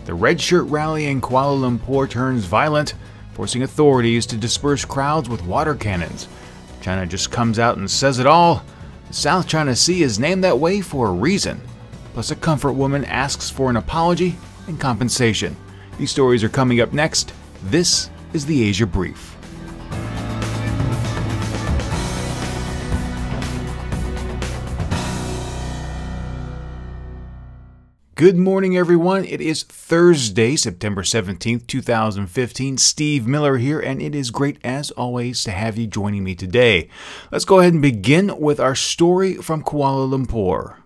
The red shirt rally in Kuala Lumpur turns violent, forcing authorities to disperse crowds with water cannons. China just comes out and says it all. The South China Sea is named that way for a reason. Plus, a comfort woman asks for an apology and compensation. These stories are coming up next. This is the Asia Brief. Good morning, everyone. It is Thursday, September 17th, 2015. Steve Miller here, and it is great, as always, to have you joining me today. Let's go ahead and begin with our story from Kuala Lumpur.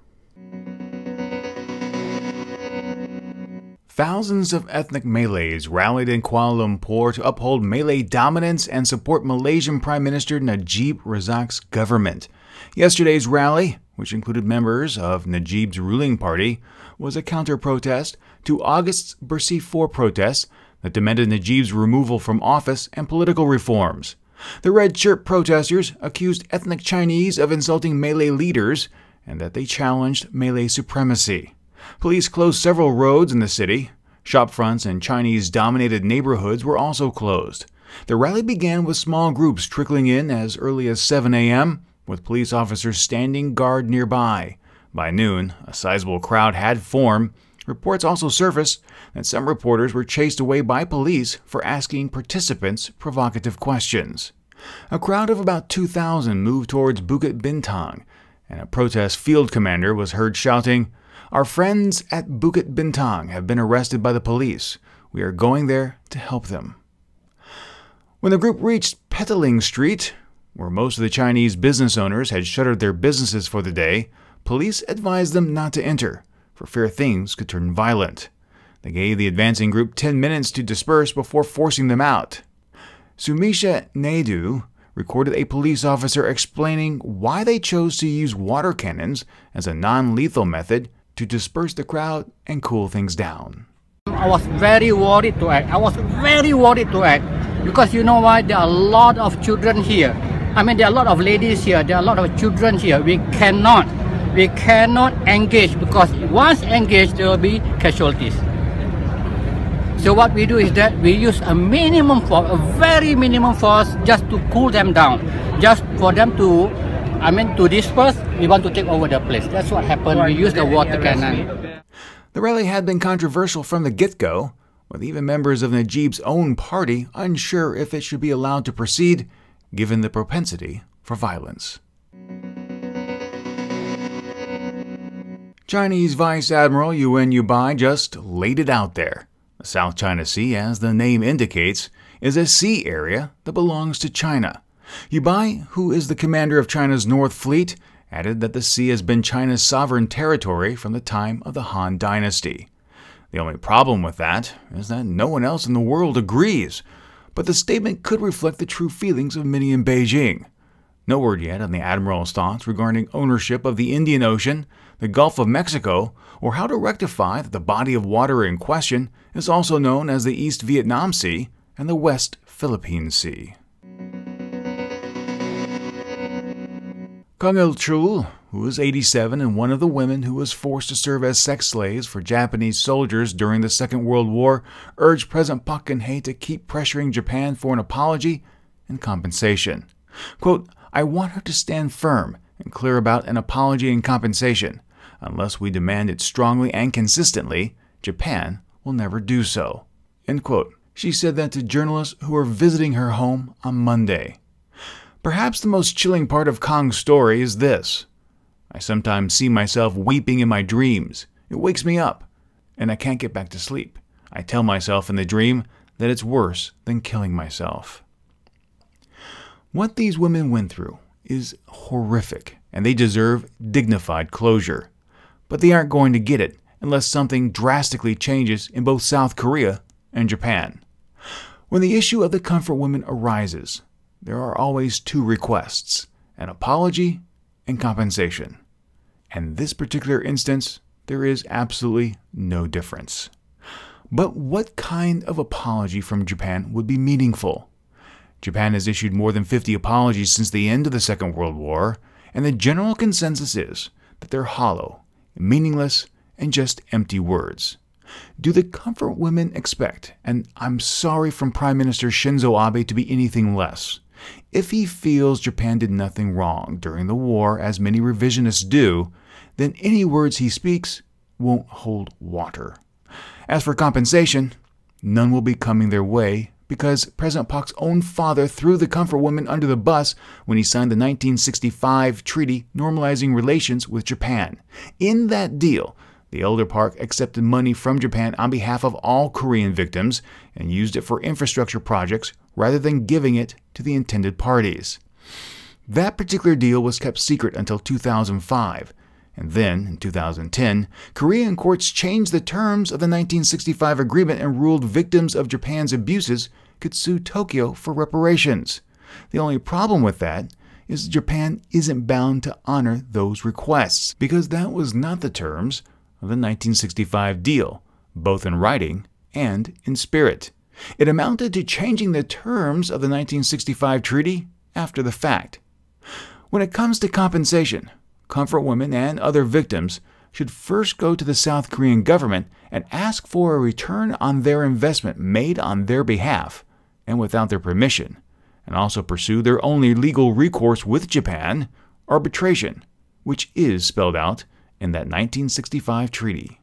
Thousands of ethnic Malays rallied in Kuala Lumpur to uphold Malay dominance and support Malaysian Prime Minister Najib Razak's government. Yesterday's rally, which included members of Najib's ruling party, was a counter-protest to August's Bersih 4 protests that demanded Najib's removal from office and political reforms. The red shirt protesters accused ethnic Chinese of insulting Malay leaders and that they challenged Malay supremacy. Police closed several roads in the city. Shopfronts and Chinese-dominated neighborhoods were also closed. The rally began with small groups trickling in as early as 7 a.m., with police officers standing guard nearby. By noon, a sizable crowd had formed. Reports also surfaced that some reporters were chased away by police for asking participants provocative questions. A crowd of about 2,000 moved towards Bukit Bintang, and a protest field commander was heard shouting, "Our friends at Bukit Bintang have been arrested by the police. We are going there to help them." When the group reached Petaling Street, where most of the Chinese business owners had shuttered their businesses for the day, police advised them not to enter, for fear things could turn violent. They gave the advancing group 10 minutes to disperse before forcing them out. Sumisha Naidu recorded a police officer explaining why they chose to use water cannons as a non-lethal method to disperse the crowd and cool things down. I was very worried to act. Because you know why? There are a lot of children here. There are a lot of ladies here. There are a lot of children here. We cannot engage, because once engaged, there will be casualties. So what we do is that we use a very minimum force just to cool them down, just for them to disperse. We want to take over the place. That's what happened. We use the water cannon. The rally had been controversial from the get-go, with even members of Najib's own party unsure if it should be allowed to proceed, given the propensity for violence. Chinese Vice Admiral Yuan Yubai just laid it out there. The South China Sea, as the name indicates, is a sea area that belongs to China. Yubai, who is the commander of China's North Fleet, added that the sea has been China's sovereign territory from the time of the Han Dynasty. The only problem with that is that no one else in the world agrees, but the statement could reflect the true feelings of many in Beijing. No word yet on the Admiral's thoughts regarding ownership of the Indian Ocean, the Gulf of Mexico, or how to rectify that the body of water in question is also known as the East Vietnam Sea and the West Philippine Sea. Kang Il-chul, who is 87 and one of the women who was forced to serve as sex slaves for Japanese soldiers during the Second World War, urged President Park Geun-hye to keep pressuring Japan for an apology and compensation. Quote, "I want her to stand firm and clear about an apology and compensation. Unless we demand it strongly and consistently, Japan will never do so." End quote. She said that to journalists who were visiting her home on Monday. Perhaps the most chilling part of Kang's story is this. "I sometimes see myself weeping in my dreams. It wakes me up, and I can't get back to sleep. I tell myself in the dream that it's worse than killing myself." What these women went through is horrific, and they deserve dignified closure. But they aren't going to get it unless something drastically changes in both South Korea and Japan. When the issue of the comfort women arises, there are always two requests: an apology and compensation. And in this particular instance, there is absolutely no difference. But what kind of apology from Japan would be meaningful? Japan has issued more than 50 apologies since the end of the Second World War, and the general consensus is that they're hollow, meaningless, and just empty words. Do the comfort women expect, and I'm sorry from Prime Minister Shinzo Abe to be anything less? If he feels Japan did nothing wrong during the war, as many revisionists do, then any words he speaks won't hold water. As for compensation, none will be coming their way because President Park's own father threw the comfort women under the bus when he signed the 1965 treaty normalizing relations with Japan. In that deal, the elder Park accepted money from Japan on behalf of all Korean victims and used it for infrastructure projects rather than giving it to the intended parties. That particular deal was kept secret until 2005. And then, in 2010, Korean courts changed the terms of the 1965 agreement and ruled victims of Japan's abuses could sue Tokyo for reparations. The only problem with that is Japan isn't bound to honor those requests, because that was not the terms of the 1965 deal, both in writing and in spirit. It amounted to changing the terms of the 1965 treaty after the fact. When it comes to compensation, comfort women and other victims should first go to the South Korean government and ask for a return on their investment made on their behalf and without their permission, and also pursue their only legal recourse with Japan, arbitration, which is spelled out in that 1965 treaty.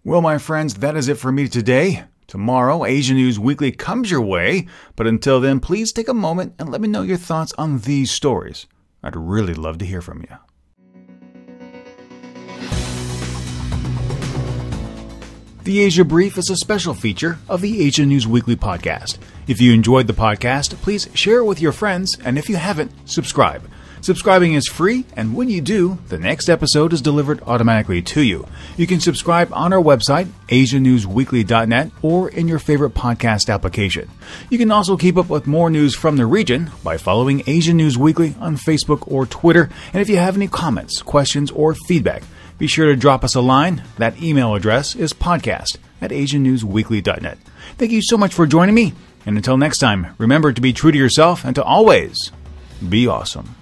Well, my friends, that is it for me today. Tomorrow, Asia News Weekly comes your way, but until then, please take a moment and let me know your thoughts on these stories. I'd really love to hear from you. The Asia Brief is a special feature of the Asia News Weekly podcast. If you enjoyed the podcast, please share it with your friends, and if you haven't, subscribe. Subscribing is free, and when you do, the next episode is delivered automatically to you. You can subscribe on our website, asianewsweekly.net, or in your favorite podcast application. You can also keep up with more news from the region by following Asia News Weekly on Facebook or Twitter. And if you have any comments, questions, or feedback, be sure to drop us a line. That email address is podcast@asianewsweekly.net. Thank you so much for joining me, and until next time, remember to be true to yourself and to always be awesome.